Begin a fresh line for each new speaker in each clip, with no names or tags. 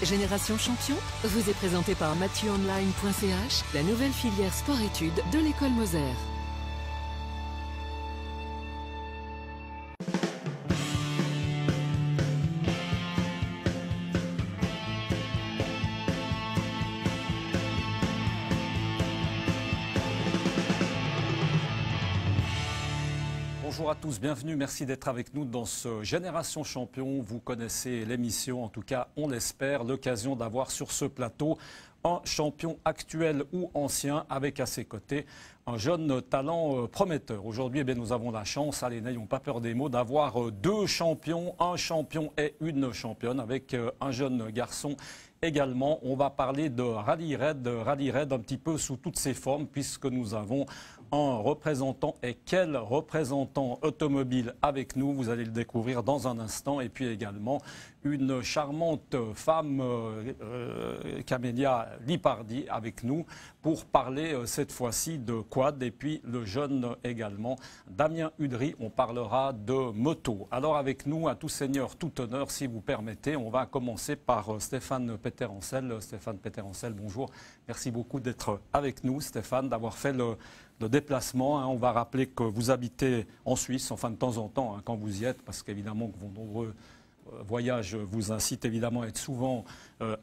Génération Champion vous est présenté par MathieuOnline.ch, la nouvelle filière sport-études de l'école Moser.
Bonjour à tous, bienvenue, merci d'être avec nous dans ce Génération Champion. Vous connaissez l'émission, en tout cas on l'espère, l'occasion d'avoir sur ce plateau un champion actuel ou ancien avec à ses côtés un jeune talent prometteur. Aujourd'hui, nous avons la chance, allez, n'ayons pas peur des mots, d'avoir deux champions, un champion et une championne avec un jeune garçon. Également, on va parler de rallye raid un petit peu sous toutes ses formes puisque nous avons un représentant et quel représentant automobile avec nous, vous allez le découvrir dans un instant, et puis également une charmante femme, Camélia Lipardi, avec nous pour parler cette fois-ci de quad, et puis le jeune également, Damien Udry, on parlera de moto. Alors avec nous, à tout seigneur, tout honneur, si vous permettez, on va commencer par Stéphane Peter-Ancel. Stéphane Peter-Ancel, bonjour, merci beaucoup d'être avec nous, Stéphane, d'avoir fait le déplacement. On va rappeler que vous habitez en Suisse, enfin de temps en temps, quand vous y êtes, parce qu'évidemment que vos nombreux voyages vous incitent évidemment à être souvent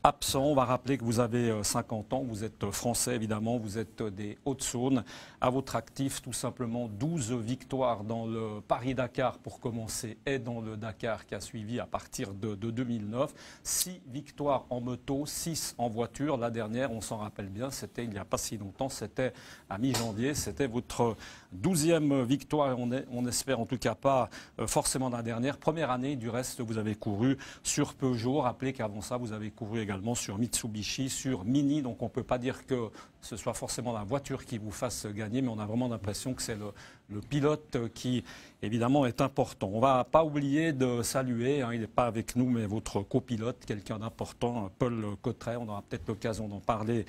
absent. On va rappeler que vous avez 50 ans, vous êtes français évidemment, vous êtes des Hauts-de-Saône. À votre actif, tout simplement 12 victoires dans le Paris-Dakar pour commencer et dans le Dakar qui a suivi à partir de 2009. 6 victoires en moto, 6 en voiture. La dernière, on s'en rappelle bien, c'était il n'y a pas si longtemps, c'était à mi-janvier. C'était votre 12e victoire et on espère en tout cas pas forcément la dernière. Première année, du reste, vous avez couru sur Peugeot. Rappelez qu'avant ça, vous avez couru également sur Mitsubishi, sur Mini. Donc on ne peut pas dire que ce soit forcément la voiture qui vous fasse gagner, mais on a vraiment l'impression que c'est le pilote qui, évidemment, est important. On ne va pas oublier de saluer, il n'est pas avec nous, mais votre copilote, quelqu'un d'important, Paul Cotteret. On aura peut-être l'occasion d'en parler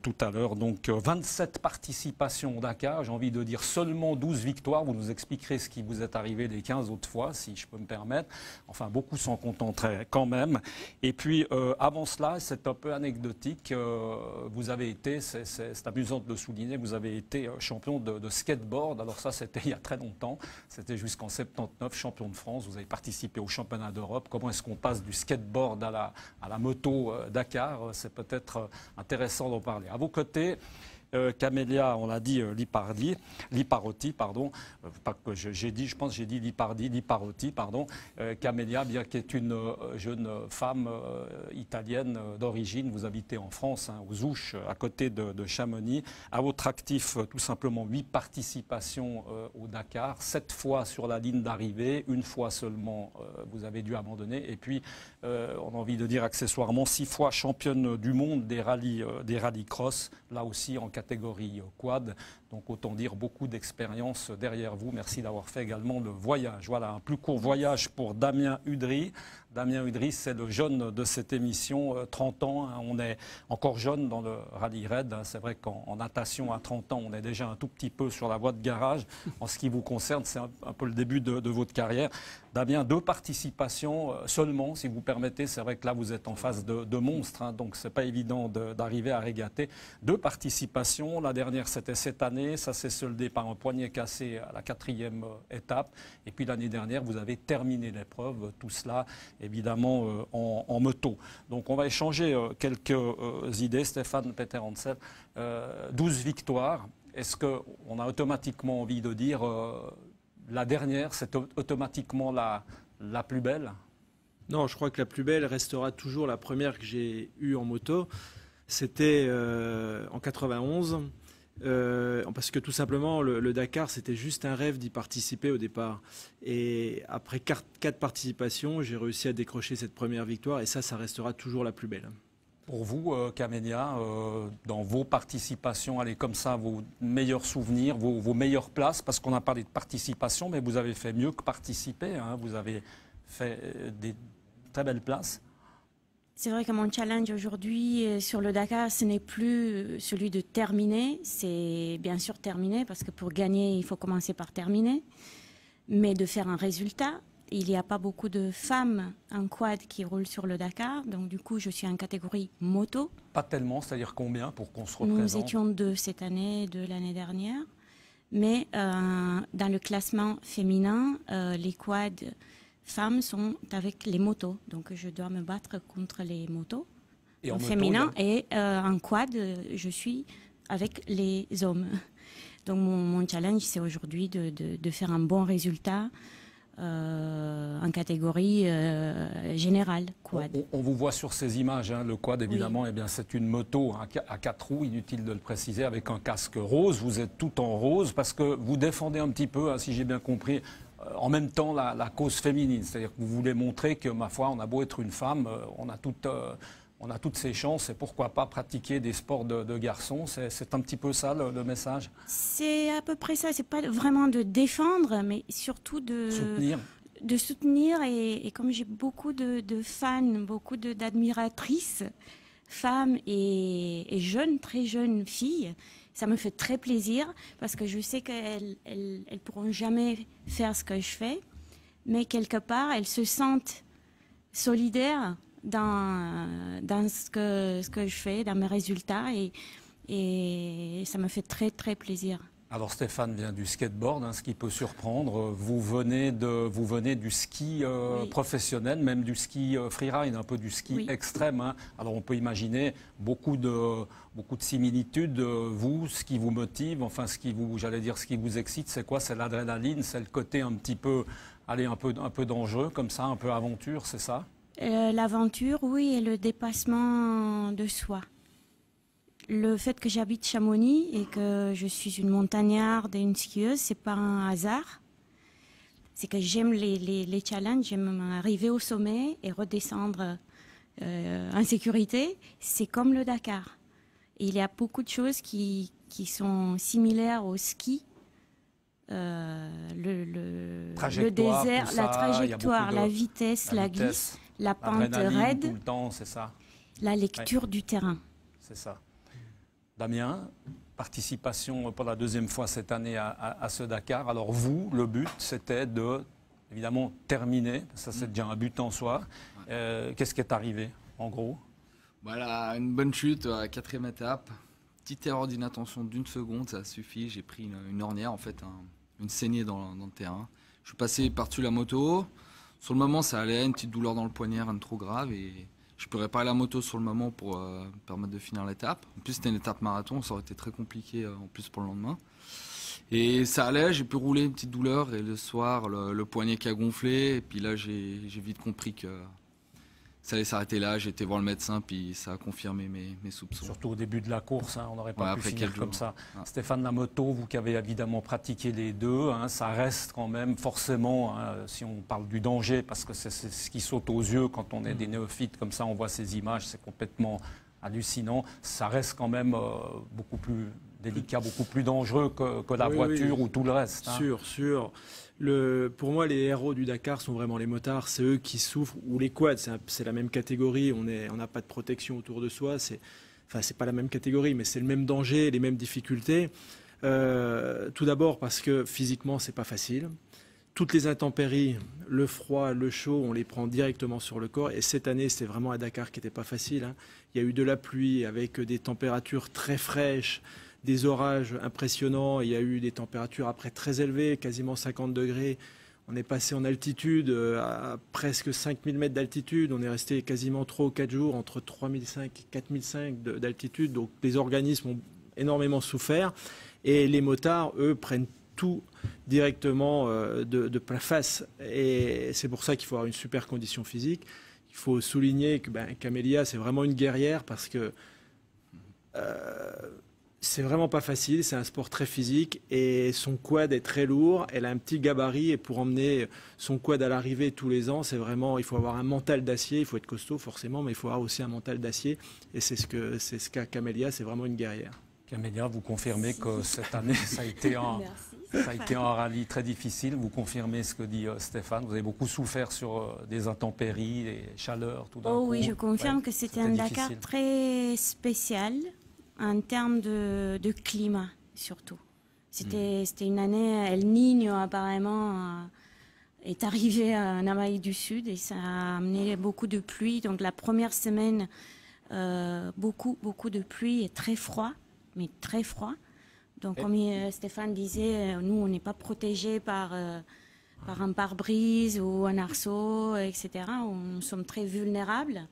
tout à l'heure. Donc 27 participations au Dakar, j'ai envie de dire seulement 12 victoires. Vous nous expliquerez ce qui vous est arrivé les 15 autres fois, si je peux me permettre. Enfin, beaucoup s'en contenteraient quand même. Et puis, avant cela, c'est un peu anecdotique, vous avez été, c'est amusant de le souligner, vous avez été champion de skateboard. Alors ça, c'était il y a très longtemps. C'était jusqu'en 79, champion de France. Vous avez participé au championnat d'Europe. Comment est-ce qu'on passe du skateboard à la moto Dakar? C'est peut-être intéressant d'en parler. À vos côtés, Camélia, on l'a dit, Liparotti, pardon. Pas que je pense que j'ai dit Liparotti, pardon. Camélia, bien qui est une jeune femme italienne d'origine, vous habitez en France, aux Ouches, à côté de Chamonix. À votre actif, tout simplement 8 participations au Dakar, 7 fois sur la ligne d'arrivée, une fois seulement vous avez dû abandonner. Et puis, on a envie de dire accessoirement 6 fois championne du monde des rallyes cross, là aussi en catégorie quad. Donc autant dire beaucoup d'expérience derrière vous. Merci d'avoir fait également le voyage. Voilà, un plus court voyage pour Damien Udry. Damien Udry, c'est le jeune de cette émission, 30 ans. On est encore jeune dans le rallye raid. C'est vrai qu'en natation, à 30 ans, on est déjà un tout petit peu sur la voie de garage. En ce qui vous concerne, c'est un peu le début de votre carrière. Damien, 2 participations seulement, si vous permettez. C'est vrai que là, vous êtes en face de monstres, donc c'est pas évident d'arriver à régater. 2 participations. La dernière, c'était cette année. Ça s'est soldé par un poignet cassé à la 4e étape. Et puis l'année dernière, vous avez terminé l'épreuve. Tout cela, évidemment, en moto. Donc on va échanger quelques idées. Stéphane Peter-Ancel, 12 victoires. Est-ce qu'on a automatiquement envie de dire la dernière, c'est automatiquement la plus belle?
Non, je crois que la plus belle restera toujours la première que j'ai eue en moto. C'était en 91. Parce que tout simplement, le Dakar, c'était juste un rêve d'y participer au départ. Et après 4 participations, j'ai réussi à décrocher cette première victoire. Et ça restera toujours la plus belle.
Pour vous, Camélia, dans vos participations, allez comme ça, vos meilleurs souvenirs, vos meilleures places, parce qu'on a parlé de participation, mais vous avez fait mieux que participer. Vous avez fait des très belles places.
C'est vrai que mon challenge aujourd'hui sur le Dakar, ce n'est plus celui de terminer. C'est bien sûr terminer, parce que pour gagner, il faut commencer par terminer. Mais de faire un résultat. il n'y a pas beaucoup de femmes en quad qui roulent sur le Dakar. Donc, du coup, je suis en catégorie moto.
Pas tellement, c'est-à-dire combien pour qu'on se représente?
Nous étions 2 cette année, 2 l'année dernière. Mais dans le classement féminin, les quads femmes sont avec les motos. Donc, je dois me battre contre les motos
Et
en
moto,
féminin. Et en quad, je suis avec les hommes. Donc, mon challenge, c'est aujourd'hui de faire un bon résultat en catégorie générale, quad.
On vous voit sur ces images, hein, le quad évidemment, oui. Eh bien, c'est une moto à 4 roues, inutile de le préciser, avec un casque rose. Vous êtes tout en rose parce que vous défendez un petit peu, hein, si j'ai bien compris, en même temps la cause féminine. C'est-à-dire que vous voulez montrer que, ma foi, on a beau être une femme, on a toutes ces chances et pourquoi pas pratiquer des sports de garçons. C'est un petit peu ça le message?
C'est à peu près ça. C'est pas vraiment de défendre, mais surtout de soutenir. Et comme j'ai beaucoup de fans, beaucoup d'admiratrices, femmes et jeunes, très jeunes filles, ça me fait très plaisir parce que je sais qu'elles pourront jamais faire ce que je fais, mais quelque part, elles se sentent solidaires dans ce que je fais, dans mes résultats, et ça me fait très très plaisir.
Alors Stéphane vient du skateboard, hein, ce qui peut surprendre. Vous venez du ski oui. professionnel, même du ski freeride, un peu du ski oui. extrême. Hein. Alors on peut imaginer beaucoup de similitudes. Vous, ce qui vous motive, enfin ce qui vous excite, c'est quoi? C'est l'adrénaline, c'est le côté un petit peu, allez, un peu dangereux, comme ça, un peu aventure, c'est ça?
L'aventure, oui, et le dépassement de soi. Le fait que j'habite Chamonix et que je suis une montagnarde et une skieuse, c'est pas un hasard. C'est que j'aime les challenges, j'aime arriver au sommet et redescendre en sécurité. C'est comme le Dakar. Et il y a beaucoup de choses qui sont similaires au ski. Le désert,
ça,
la trajectoire, la vitesse, la glisse, la pente raide,
tout le temps, c'est ça.
La lecture du terrain.
C'est ça. Damien, participation pour la 2e fois cette année à ce Dakar. Alors vous, le but, c'était de, évidemment, terminer. Ça, c'est déjà un but en soi. Qu'est-ce qui est arrivé, en gros?
Voilà, une bonne chute à la 4e étape. Petite erreur d'inattention d'1 seconde, ça suffit. J'ai pris une ornière, en fait, une saignée dans le terrain. Je suis passé par-dessus la moto. Sur le moment, ça allait, une petite douleur dans le poignet, rien de trop grave. Et je peux réparer la moto sur le moment pour permettre de finir l'étape. En plus, c'était une étape marathon, ça aurait été très compliqué en plus pour le lendemain. Et ça allait, j'ai pu rouler une petite douleur. Et le soir, le poignet qui a gonflé. Et puis là, j'ai vite compris que ça allait s'arrêter là. J'ai été voir le médecin, puis ça a confirmé mes soupçons.
Surtout au début de la course, hein, on n'aurait pas pu finir comme ça.
Ouais.
Stéphane, la moto, vous qui avez évidemment pratiqué les deux, hein, ça reste quand même forcément, hein, si on parle du danger, parce que c'est ce qui saute aux yeux quand on est des néophytes comme ça, on voit ces images, c'est complètement hallucinant. Ça reste quand même beaucoup plus délicat, beaucoup plus dangereux que la voiture ou tout le reste. Hein.
Sûr. Pour moi, les héros du Dakar sont vraiment les motards. C'est eux qui souffrent, ou les quads, c'est la même catégorie. On n'a pas de protection autour de soi. C'est pas la même catégorie, mais c'est le même danger, les mêmes difficultés. Tout d'abord parce que physiquement, c'est pas facile. Toutes les intempéries, le froid, le chaud, on les prend directement sur le corps. Et cette année, c'était vraiment un Dakar qui n'était pas facile. Hein. Il y a eu de la pluie avec des températures très fraîches, des orages impressionnants. Il y a eu des températures après très élevées, quasiment 50 degrés. On est passé en altitude à presque 5000 mètres d'altitude. On est resté quasiment 3 ou 4 jours entre 3005 et 4005 d'altitude. Donc les organismes ont énormément souffert. Et les motards, eux, prennent tout directement de plein face. Et c'est pour ça qu'il faut avoir une super condition physique. Il faut souligner que Camélia, c'est vraiment une guerrière parce que c'est vraiment pas facile. C'est un sport très physique et son quad est très lourd. Elle a un petit gabarit et pour emmener son quad à l'arrivée tous les ans, c'est vraiment, il faut avoir un mental d'acier. Il faut être costaud forcément, mais il faut avoir aussi un mental d'acier. Et c'est ce qu'a Camélia. C'est vraiment une guerrière.
Camélia, vous confirmez que cette année, ça a été un rallye très difficile. Vous confirmez ce que dit Stéphane. Vous avez beaucoup souffert sur des intempéries, des chaleurs, tout d'un coup.
Oui, je confirme que c'était un Dakar très spécial en termes de climat, surtout. C'était une année El Niño, apparemment, est arrivé en Amérique du Sud et ça a amené beaucoup de pluie. Donc la première semaine, beaucoup de pluie et très froid, mais très froid. Donc comme Stéphane disait, nous on n'est pas protégés par un pare-brise ou un arceau, etc. Nous sommes très vulnérables.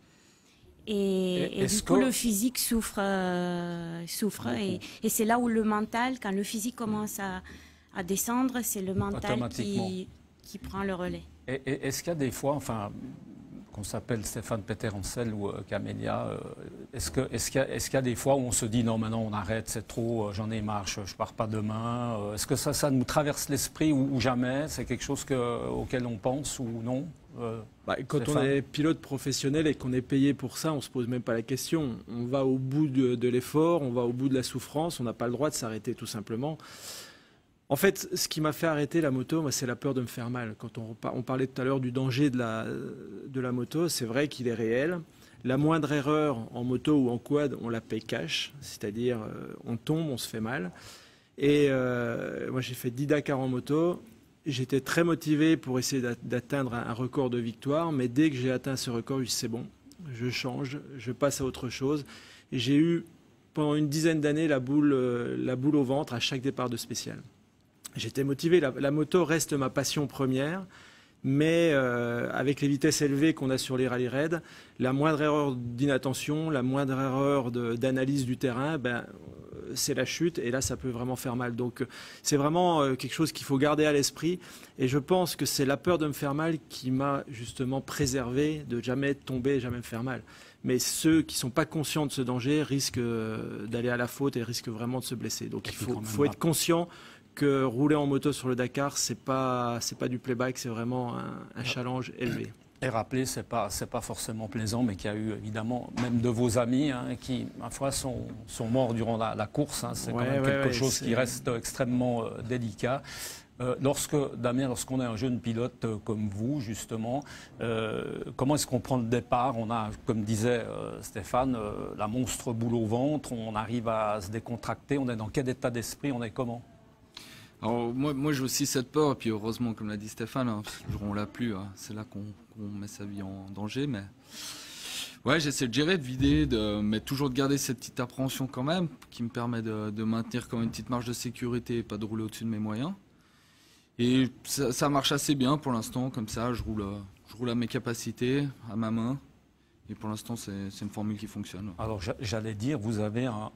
Et du coup, le physique souffre. Et c'est là où le mental, quand le physique commence à descendre, c'est le mental qui prend le relais.
Et est-ce qu'il y a des fois, enfin, qu'on s'appelle Stéphane Peter-Ansel ou Camélia, est-ce qu'il y a des fois où on se dit non, maintenant on arrête, c'est trop, j'en ai marre, je pars pas demain. Est-ce que ça nous traverse l'esprit ou jamais? C'est quelque chose auquel on pense ou non?
Quand Stéphane, on est pilote professionnel et qu'on est payé pour ça, on ne se pose même pas la question. On va au bout de l'effort, on va au bout de la souffrance, on n'a pas le droit de s'arrêter tout simplement. En fait, ce qui m'a fait arrêter la moto, moi, c'est la peur de me faire mal. Quand on parlait tout à l'heure du danger de la moto, c'est vrai qu'il est réel. La moindre erreur en moto ou en quad, on la paye cash, c'est-à-dire on tombe, on se fait mal. Et moi, j'ai fait 10 Dakar en moto. J'étais très motivé pour essayer d'atteindre un record de victoire, mais dès que j'ai atteint ce record, je dis c'est bon, je change, je passe à autre chose. Et j'ai eu pendant une dizaine d'années la boule au ventre à chaque départ de spécial. J'étais motivé, la moto reste ma passion première, mais avec les vitesses élevées qu'on a sur les rallye raids, la moindre erreur d'inattention, la moindre erreur d'analyse du terrain, c'est la chute et là ça peut vraiment faire mal. Donc c'est vraiment quelque chose qu'il faut garder à l'esprit et je pense que c'est la peur de me faire mal qui m'a justement préservé de jamais tomber, jamais me faire mal. Mais ceux qui ne sont pas conscients de ce danger risquent d'aller à la faute et risquent vraiment de se blesser. Donc il faut être conscient que rouler en moto sur le Dakar, c'est pas du playback, c'est vraiment un challenge élevé.
Et rappeler, c'est pas forcément plaisant, mais qu'il y a eu évidemment même de vos amis qui, ma foi, sont morts durant la course. C'est quand même quelque chose qui reste extrêmement délicat. Damien, lorsqu'on est un jeune pilote comme vous, justement, comment est-ce qu'on prend le départ? On a, comme disait Stéphane, la monstre boule au ventre, on arrive à se décontracter, on est dans quel état d'esprit, on est comment?
Alors moi j'ai aussi cette peur, et puis heureusement, comme l'a dit Stéphane, le jour où on l'a plus, c'est là qu'on met sa vie en danger. Mais ouais, j'essaie de gérer, de vider, mais toujours de garder cette petite appréhension quand même, qui me permet de maintenir quand même une petite marge de sécurité et pas de rouler au-dessus de mes moyens. Et ça marche assez bien pour l'instant, comme ça, je roule à mes capacités, à ma main. Et pour l'instant, c'est une formule qui fonctionne.
Alors, j'allais dire, vous avez un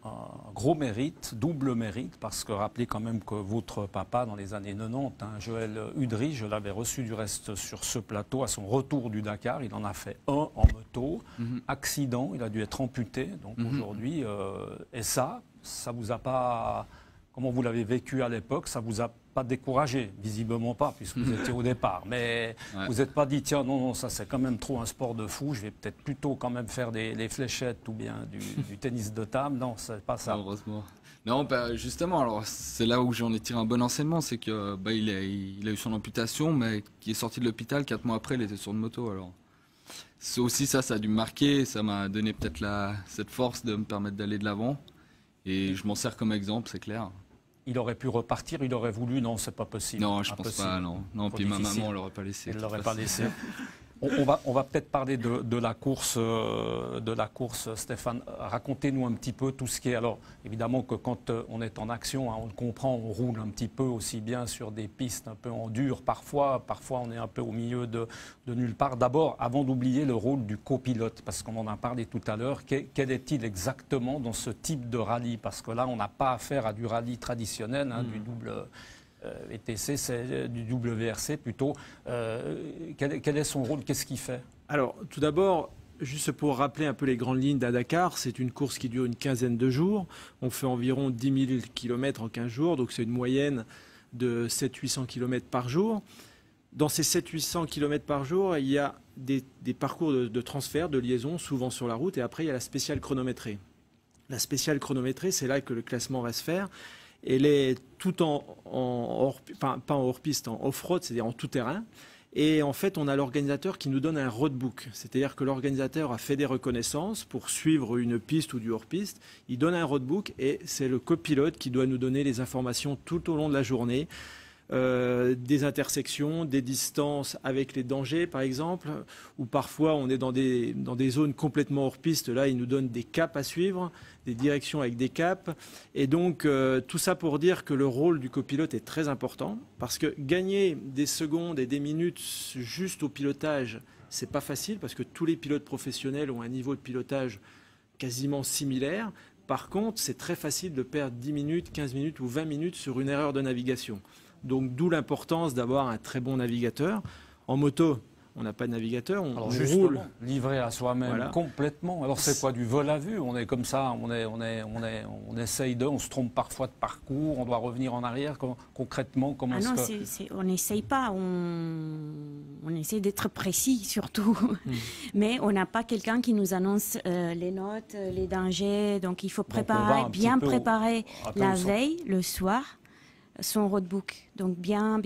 gros mérite, double mérite, parce que rappelez quand même que votre papa, dans les années 90, Joël Udry, je l'avais reçu du reste sur ce plateau à son retour du Dakar. Il en a fait un en moto, accident, il a dû être amputé. Donc aujourd'hui, et ça vous a pas... Comment vous l'avez vécu à l'époque, ça vous a pas découragé, visiblement pas, puisque vous étiez au départ. Mais vous n'êtes pas dit, tiens, non, ça c'est quand même trop un sport de fou, je vais peut-être plutôt quand même faire les fléchettes ou bien du tennis de table. Non, c'est pas ça.
Heureusement. Non, justement, alors c'est là où j'en ai tiré un bon enseignement, c'est que il a eu son amputation, mais qui est sorti de l'hôpital 4 mois après, il était sur une moto. Alors aussi ça a dû me marquer, ça m'a donné peut-être cette force de me permettre d'aller de l'avant. Et je m'en sers comme exemple, c'est clair.
Il aurait pu repartir, il aurait voulu, non, c'est pas possible.
Non, je pense pas, non. Non, puis ma maman, elle l'aurait pas laissé.
Elle l'aurait pas laissé. On va peut-être parler de la course, Stéphane. Racontez-nous un petit peu tout ce qui est... Alors, évidemment que quand on est en action, on le comprend, on roule un petit peu aussi bien sur des pistes un peu en dur. Parfois on est un peu au milieu de nulle part. D'abord, avant d'oublier le rôle du copilote, parce qu'on en a parlé tout à l'heure, quel est-il exactement dans ce type de rallye? Parce que là, on n'a pas affaire à du rallye traditionnel, du double... VTC, c'est du WRC plutôt. Quel est son rôle? Qu'est-ce qu'il fait?
Alors, tout d'abord, juste pour rappeler un peu les grandes lignes d'à Dakar, c'est une course qui dure une quinzaine de jours. On fait environ 10 000 km en 15 jours, donc c'est une moyenne de 700-800 km par jour. Dans ces 700-800 km par jour, il y a des parcours de transfert, de liaison, souvent sur la route, et après, il y a la spéciale chronométrée. La spéciale chronométrée, c'est là que le classement va se faire. Elle est tout pas en hors-piste, en off-road, c'est-à-dire en tout-terrain. Et en fait, on a l'organisateur qui nous donne un roadbook. C'est-à-dire que l'organisateur a fait des reconnaissances pour suivre une piste ou du hors-piste. Il donne un roadbook et c'est le copilote qui doit nous donner les informations tout au long de la journée. des intersections, des distances avec les dangers, par exemple, ou parfois on est dans des zones complètement hors piste. Là, ils nous donnent des caps à suivre, des directions avec des caps. Et donc, tout ça pour dire que le rôle du copilote est très important, parce que gagner des secondes et des minutes juste au pilotage, c'est pas facile, parce que tous les pilotes professionnels ont un niveau de pilotage quasiment similaire. Par contre, c'est très facile de perdre 10 minutes, 15 minutes ou 20 minutes sur une erreur de navigation. Donc d'où l'importance d'avoir un très bon navigateur. En moto, on n'a pas de navigateur, on roule.
Livré à soi-même complètement. Alors c'est quoi, du vol à vue? On est comme ça, on essaye on se trompe parfois de parcours, on doit revenir en arrière. Concrètement, comment est-ce que...
on n'essaye pas, on essaie d'être précis surtout. Mais on n'a pas quelqu'un qui nous annonce les notes, les dangers. Donc il faut bien préparer la veille, le soir, son roadbook. Donc on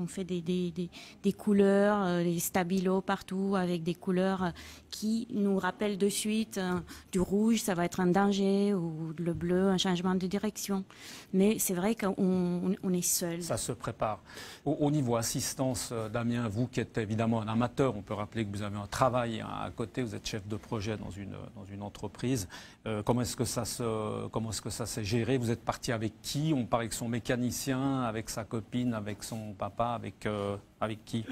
fait des couleurs, des stabilos partout avec des couleurs qui nous rappellent de suite du rouge, ça va être un danger, ou le bleu, un changement de direction. Mais c'est vrai qu'on est seul.
Ça se prépare. Au niveau assistance, Damien, vous qui êtes évidemment un amateur, on peut rappeler que vous avez un travail à côté, vous êtes chef de projet dans une entreprise. Comment est-ce que ça s'est géré? Vous êtes parti avec qui? On part avec son mécanicien, avec sa copine, avec son papa, avec qui?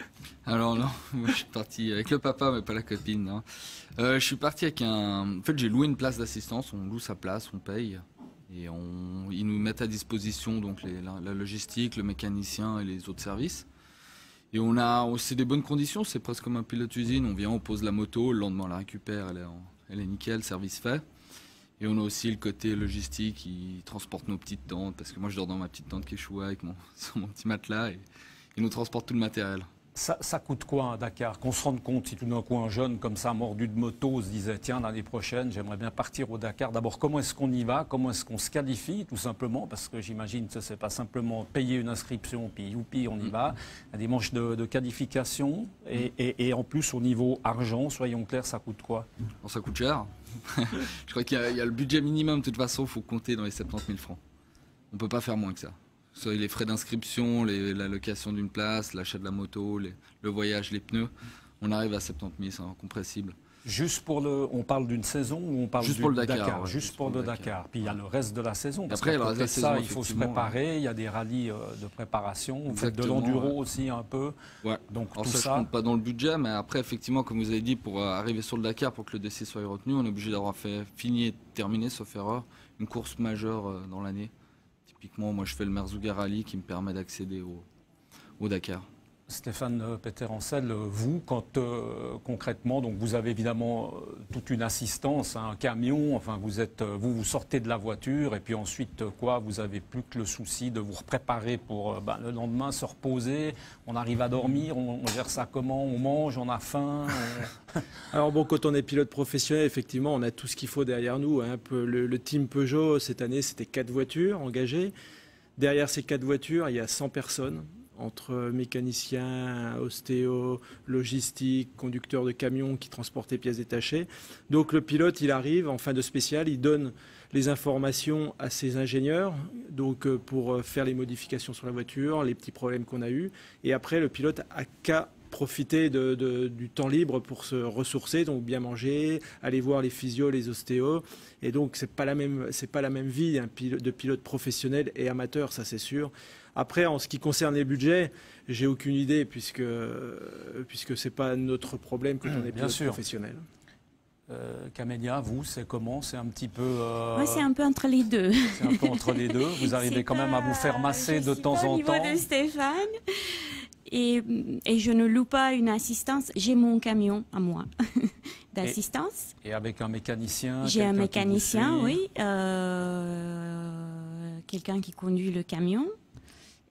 Alors non, moi je suis parti avec le papa mais pas la copine. Non. Je suis parti avec En fait, j'ai loué une place d'assistance, on loue sa place, on paye. Et ils nous mettent à disposition donc la logistique, le mécanicien et les autres services. Et on a aussi des bonnes conditions, c'est presque comme un pilote usine. On vient, on pose la moto, le lendemain on la récupère, elle est nickel, service fait. Et on a aussi le côté logistique qui transporte nos petites tentes, parce que moi je dors dans ma petite tente Quechua sur mon petit matelas, et ils nous transportent tout le matériel.
Ça coûte quoi à Dakar? Qu'on se rende compte si tout d'un coup un jeune comme ça, mordu de moto, se disait tiens, l'année prochaine j'aimerais bien partir au Dakar. D'abord, comment est-ce qu'on y va? Comment est-ce qu'on se qualifie tout simplement? Parce que j'imagine que ce n'est pas simplement payer une inscription puis youpi, on y va. Il y a des manches de qualification et en plus au niveau argent, soyons clairs, ça coûte quoi?
Bon, ça coûte cher. Je crois qu'il y a le budget minimum, de toute façon, il faut compter dans les 70 000 francs. On ne peut pas faire moins que ça. Soit les frais d'inscription, la location d'une place, l'achat de la moto, le voyage, les pneus. On arrive à 70 000, c'est incompressible.
Juste pour on parle d'une saison ou on parle
juste pour le Dakar,
juste pour le Dakar. Puis il y a le reste de la saison. Parce
après,
de ça, il faut se préparer. Il y a des rallyes de préparation. Vous faites de l'enduro aussi un peu.
Ouais.
Donc
alors
tout
ça, je compte pas dans le budget, mais après, effectivement, comme vous avez dit, pour arriver sur le Dakar, pour que le dossier soit retenu, on est obligé d'avoir fini et terminé, sauf erreur, une course majeure dans l'année. Typiquement, moi, je fais le Merzouga Rally qui me permet d'accéder au Dakar.
Stéphane Peter-Ancel, vous, quand concrètement, donc vous avez évidemment toute une assistance, un camion, enfin vous sortez de la voiture et puis ensuite quoi, vous avez plus que le souci de vous préparer pour le lendemain se reposer, on arrive à dormir, on gère ça comment, on mange, on a faim.
Alors bon, quand on est pilote professionnel, effectivement, on a tout ce qu'il faut derrière nous. Hein. Le team Peugeot, cette année, c'était 4 voitures engagées. Derrière ces 4 voitures, il y a 100 personnes. Entre mécaniciens, ostéo, logistique, conducteurs de camions qui transportaient pièces détachées. Donc le pilote, il arrive en fin de spécial, il donne les informations à ses ingénieurs donc, pour faire les modifications sur la voiture, les petits problèmes qu'on a eus. Et après, le pilote a qu'à profiter du temps libre pour se ressourcer, donc bien manger, aller voir les physios, les ostéos. Et donc, c'est pas la même vie de pilote professionnel et amateur, ça c'est sûr. Après, en ce qui concerne les budgets, j'ai aucune idée puisque c'est pas notre problème quand on est pilote professionnel.
Camélia, vous, c'est comment? C'est un petit peu...
Moi, c'est un peu entre les deux.
C'est un peu entre les deux. Vous arrivez quand même à vous faire masser de temps en temps.
Au niveau de Stéphane. Et je ne loue pas une assistance. J'ai mon camion à moi d'assistance.
Et avec un mécanicien?
J'ai un mécanicien, oui. Quelqu'un qui conduit le camion.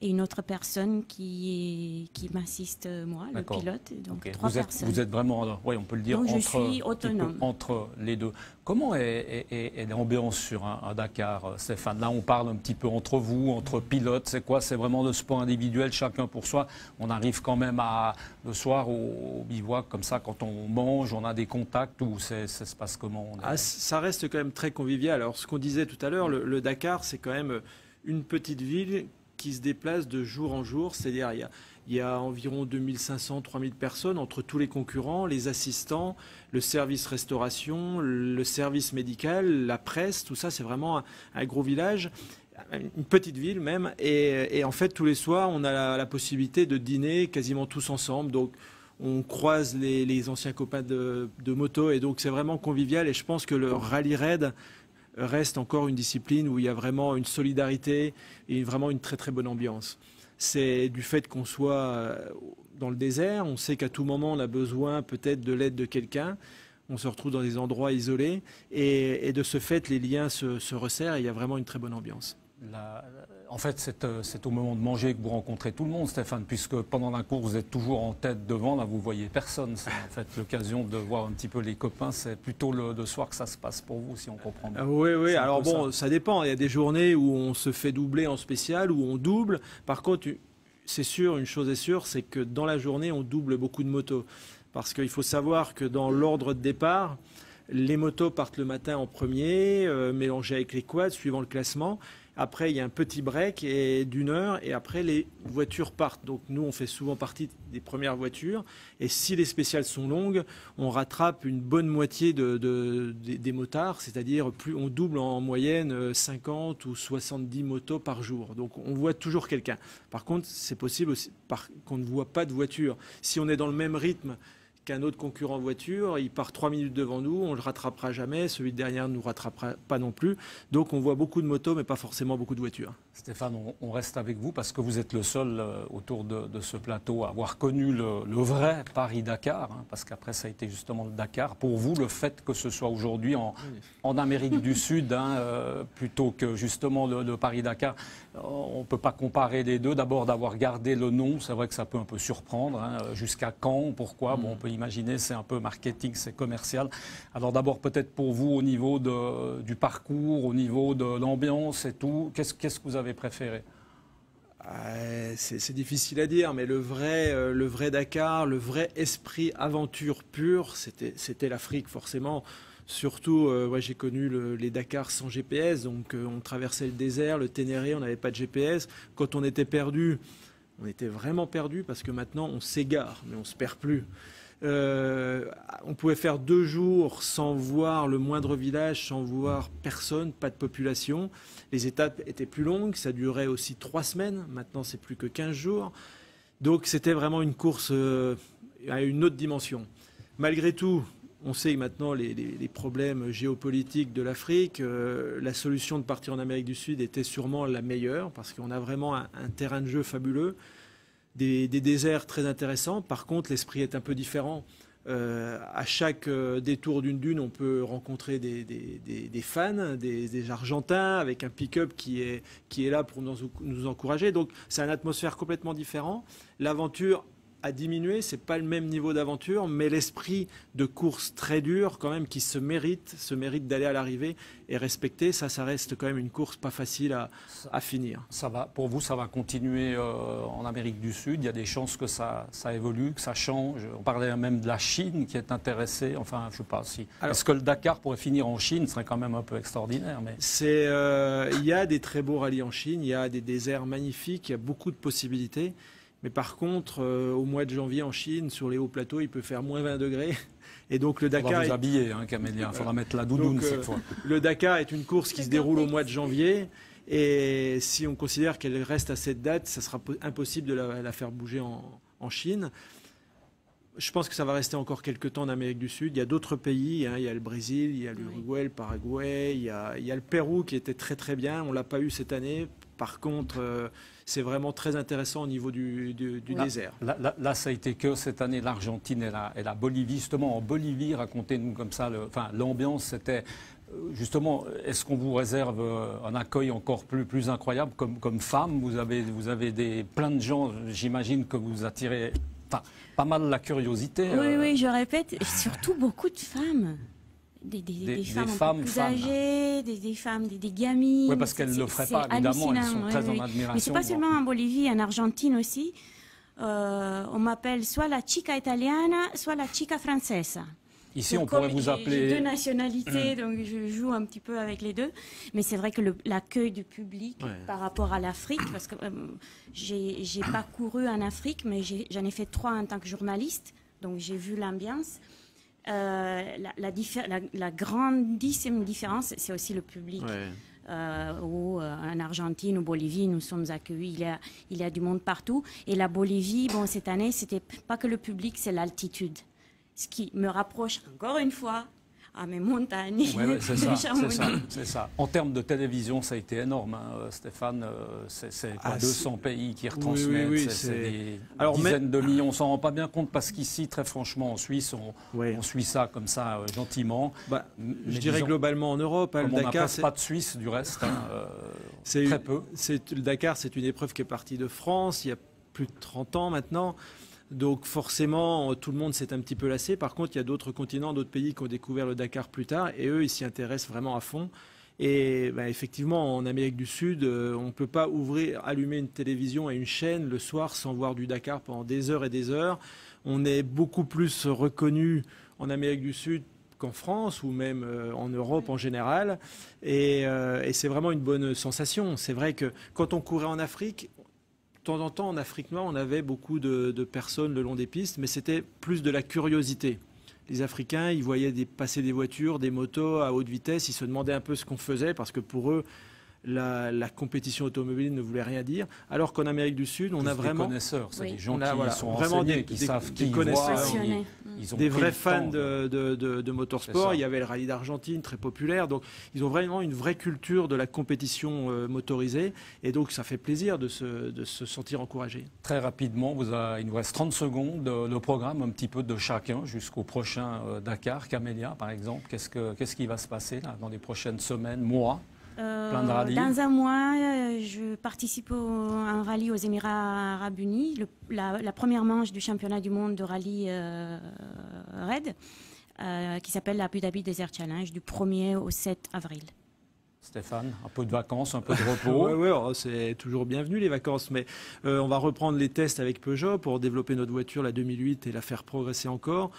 Et une autre personne qui m'assiste, moi, le pilote. Donc 3 personnes.
Vous êtes vraiment, oui, on peut le dire,
donc, je suis autonome.
Entre les deux. Comment est l'ambiance sur un Dakar, Stéphane? Là, on parle un petit peu entre vous, entre pilotes. C'est quoi? C'est vraiment de sport individuel, chacun pour soi. On arrive quand même le soir au bivouac, comme ça, quand on mange, on a des contacts, ou ça se passe comment?
Ça reste quand même très convivial. Alors, ce qu'on disait tout à l'heure, le Dakar, c'est quand même une petite ville qui se déplace de jour en jour, c'est-à-dire il y a environ 2500-3000 personnes entre tous les concurrents, les assistants, le service restauration, le service médical, la presse, tout ça, c'est vraiment un gros village, une petite ville même. Et en fait, tous les soirs, on a la possibilité de dîner quasiment tous ensemble. Donc, on croise les anciens copains de moto et donc c'est vraiment convivial. Et je pense que le rallye raid reste encore une discipline où il y a vraiment une solidarité et vraiment une très très bonne ambiance. C'est du fait qu'on soit dans le désert, on sait qu'à tout moment on a besoin peut-être de l'aide de quelqu'un, on se retrouve dans des endroits isolés et de ce fait les liens se resserrent et il y a vraiment une très bonne ambiance.
En fait, c'est au moment de manger que vous rencontrez tout le monde, Stéphane, puisque pendant la course, vous êtes toujours en tête devant, là, vous voyez personne. C'est en fait l'occasion de voir un petit peu les copains. C'est plutôt le soir que ça se passe pour vous, si on comprend bien.
Oui. Alors bon, ça dépend. Il y a des journées où on se fait doubler en spécial, où on double. Par contre, c'est sûr, une chose est sûre, c'est que dans la journée, on double beaucoup de motos. Parce qu'il faut savoir que dans l'ordre de départ, les motos partent le matin en premier, mélangées avec les quads, suivant le classement. Après, il y a un petit break d'une heure et après, les voitures partent. Donc, nous, on fait souvent partie des premières voitures. Et si les spéciales sont longues, on rattrape une bonne moitié des motards. C'est-à-dire, on double en moyenne 50 ou 70 motos par jour. Donc, on voit toujours quelqu'un. Par contre, c'est possible aussi qu'on ne voit pas de voiture. Si on est dans le même rythme qu'un autre concurrent voiture, il part 3 minutes devant nous, on ne le rattrapera jamais, celui de derrière ne nous rattrapera pas non plus. Donc on voit beaucoup de motos, mais pas forcément beaucoup de voitures.
Stéphane, on reste avec vous parce que vous êtes le seul autour de ce plateau à avoir connu le vrai Paris-Dakar, hein, parce qu'après ça a été justement le Dakar. Pour vous, le fait que ce soit aujourd'hui en Amérique du Sud, hein, plutôt que justement le Paris-Dakar, on ne peut pas comparer les deux. D'abord d'avoir gardé le nom, c'est vrai que ça peut un peu surprendre. Hein, jusqu'à quand, pourquoi? Bon, on peut imaginer, c'est un peu marketing, c'est commercial. Alors d'abord peut-être pour vous au niveau du parcours, au niveau de l'ambiance et tout, qu'est-ce que vous avez préféré?
C'est difficile à dire, mais le vrai Dakar, le vrai esprit aventure pure, c'était l'Afrique forcément. Surtout, j'ai connu les Dakar sans GPS, donc on traversait le désert, le Ténéré, on n'avait pas de GPS. Quand on était perdu, on était vraiment perdu parce que maintenant on s'égare, mais on ne se perd plus. On pouvait faire 2 jours sans voir le moindre village, sans voir personne, pas de population. Les étapes étaient plus longues, ça durait aussi 3 semaines. Maintenant, c'est plus que 15 jours. Donc, c'était vraiment une course à une autre dimension. Malgré tout, on sait maintenant les problèmes géopolitiques de l'Afrique. La solution de partir en Amérique du Sud était sûrement la meilleure parce qu'on a vraiment un terrain de jeu fabuleux. Des déserts très intéressants. Par contre, l'esprit est un peu différent. À chaque détour d'une dune, on peut rencontrer des fans, des Argentins, avec un pick-up qui est là pour nous encourager. Donc, c'est une atmosphère complètement différente. L'aventure a diminué, c'est pas le même niveau d'aventure, mais l'esprit de course très dur, quand même, qui se mérite d'aller à l'arrivée et respecter. Ça reste quand même une course pas facile à finir.
Pour vous, ça va continuer en Amérique du Sud. Il y a des chances que ça évolue, que ça change. On parlait même de la Chine qui est intéressée. Enfin, je ne sais pas si. Est-ce que le Dakar pourrait finir en Chine? Ce serait quand même un peu extraordinaire. Mais
il y a des très beaux rallyes en Chine. Il y a des déserts magnifiques. Il y a beaucoup de possibilités. Mais par contre, au mois de janvier en Chine, sur les hauts plateaux, il peut faire moins 20 degrés. Et donc le Dakar.
On va vous habiller, hein, Camélia. Il faudra mettre la doudoune cette fois.
Le Dakar est une course qui se déroule au mois de janvier. Et si on considère qu'elle reste à cette date, ça sera impossible de la faire bouger en Chine. Je pense que ça va rester encore quelques temps en Amérique du Sud. Il y a d'autres pays. Hein. Il y a le Brésil, il y a l'Uruguay, le Paraguay. Il y a le Pérou qui était très très bien. On ne l'a pas eu cette année. Par contre, c'est vraiment très intéressant au niveau du désert.
Là, ça a été que cette année l'Argentine et la Bolivie. Justement, en Bolivie, racontez-nous comme ça, l'ambiance, c'était... Justement, est-ce qu'on vous réserve un accueil encore plus incroyable comme femme? Vous avez plein de gens, j'imagine que vous attirez pas mal la curiosité.
Oui, je répète, surtout beaucoup de femmes. Des femmes plus âgées, des femmes, des gamines.
Oui, parce qu'elles ne le feraient pas, évidemment, elles sont très en admiration.
Mais ce n'est pas seulement en Bolivie, en Argentine aussi. On m'appelle soit la chica italiana, soit la chica francesa.
Ici, on pourrait vous appeler...
J'ai 2 nationalités, donc je joue un petit peu avec les 2. Mais c'est vrai que l'accueil du public par rapport à l'Afrique, parce que j'ai pas couru en Afrique, mais j'en ai fait 3 en tant que journaliste, donc j'ai vu l'ambiance. La grandissime différence, c'est aussi le public. En Argentine ou Bolivie, nous sommes accueillis. Il y a du monde partout. Et la Bolivie, bon, cette année, c'était pas que le public, c'est l'altitude. Ce qui me rapproche encore une fois à mes montagnes.
C'est ça. En termes de télévision, ça a été énorme, hein, Stéphane. C'est 200 pays qui retransmettent. C'est des dizaines de millions. On s'en rend pas bien compte parce qu'ici, très franchement, en Suisse, on suit ça comme ça, gentiment.
Je dirais globalement en Europe.
Le Dakar, c'est pas de Suisse du reste. Très peu.
Le Dakar, c'est une épreuve qui est partie de France il y a plus de 30 ans maintenant. Donc forcément, tout le monde s'est un petit peu lassé. Par contre, il y a d'autres continents, d'autres pays qui ont découvert le Dakar plus tard et eux, ils s'y intéressent vraiment à fond. Et effectivement, en Amérique du Sud, on ne peut pas allumer une télévision et une chaîne le soir sans voir du Dakar pendant des heures et des heures. On est beaucoup plus reconnu en Amérique du Sud qu'en France ou même en Europe en général. Et c'est vraiment une bonne sensation. C'est vrai que quand on courait en Afrique, de temps en temps, en Afrique noire, on avait beaucoup de personnes le long des pistes, mais c'était plus de la curiosité. Les Africains, ils voyaient passer des voitures, des motos à haute vitesse, ils se demandaient un peu ce qu'on faisait, parce que pour eux, la compétition automobile ne voulait rien dire. Alors qu'en Amérique du Sud, on a vraiment...
des connaisseurs, c'est des gens qui sont renseignés, qui savent, qui voient, ils ont
des vrais fans de motorsport. Il y avait le rallye d'Argentine, très populaire. Donc, ils ont vraiment une vraie culture de la compétition motorisée. Et donc, ça fait plaisir de se sentir encouragé.
Très rapidement, il nous reste 30 secondes. Le programme, un petit peu de chacun, jusqu'au prochain Dakar. Camélia, par exemple, qu'est-ce qui va se passer là, dans les prochaines semaines, mois? Plein de rallyes.
Dans un mois, je participe à un rallye aux Émirats Arabes Unis, la première manche du championnat du monde de rallye raid, qui s'appelle l'Abu Dhabi Desert Challenge, du 1er au 7 avril.
Stéphane, un peu de vacances, un peu de repos.
Oui, c'est toujours bienvenu les vacances, mais on va reprendre les tests avec Peugeot pour développer notre voiture, la 2008, et la faire progresser encore.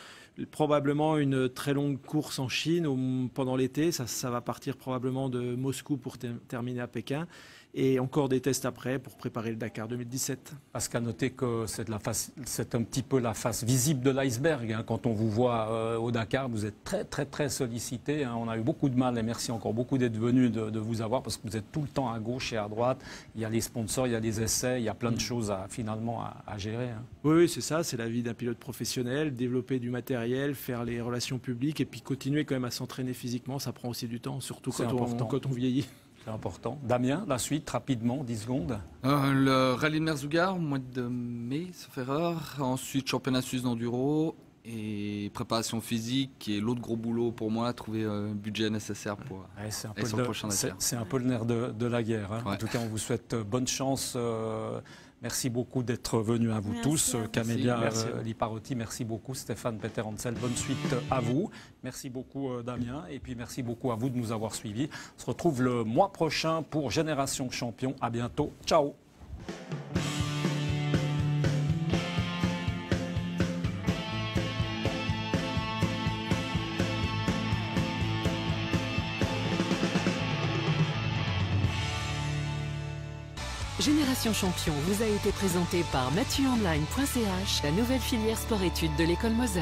Probablement une très longue course en Chine pendant l'été, ça va partir probablement de Moscou pour terminer à Pékin. Et encore des tests après pour préparer le Dakar 2017.
Parce qu'à noter que c'est un petit peu la face visible de l'iceberg. Hein. Quand on vous voit au Dakar, vous êtes très très très sollicité. Hein. On a eu beaucoup de mal et merci encore beaucoup d'être venu de vous avoir parce que vous êtes tout le temps à gauche et à droite. Il y a les sponsors, il y a les essais, il y a plein de choses finalement à gérer. Hein.
Oui, c'est ça, c'est la vie d'un pilote professionnel, développer du matériel, faire les relations publiques et puis continuer quand même à s'entraîner physiquement. Ça prend aussi du temps, surtout quand on vieillit.
C'est important. Damien, la suite, rapidement, 10 secondes.
Le rallye de Merzougar, au mois de mai, sauf erreur. Ensuite, championnat suisse d'enduro et préparation physique. Et l'autre gros boulot pour moi, trouver un budget nécessaire pour aller sur le prochain Dakar.
C'est un peu le nerf de la guerre. Hein. Ouais. En tout cas, on vous souhaite bonne chance. Merci beaucoup d'être venus à vous tous. Camélia Liparotti, merci beaucoup. Stéphane Peter-Hansel, bonne suite à vous. Merci beaucoup Damien. Et puis merci beaucoup à vous de nous avoir suivis. On se retrouve le mois prochain pour Génération Champion. À bientôt. Ciao.
Génération Champion vous a été présentée par MathieuOnline.ch, la nouvelle filière sport-études de l'école Moser.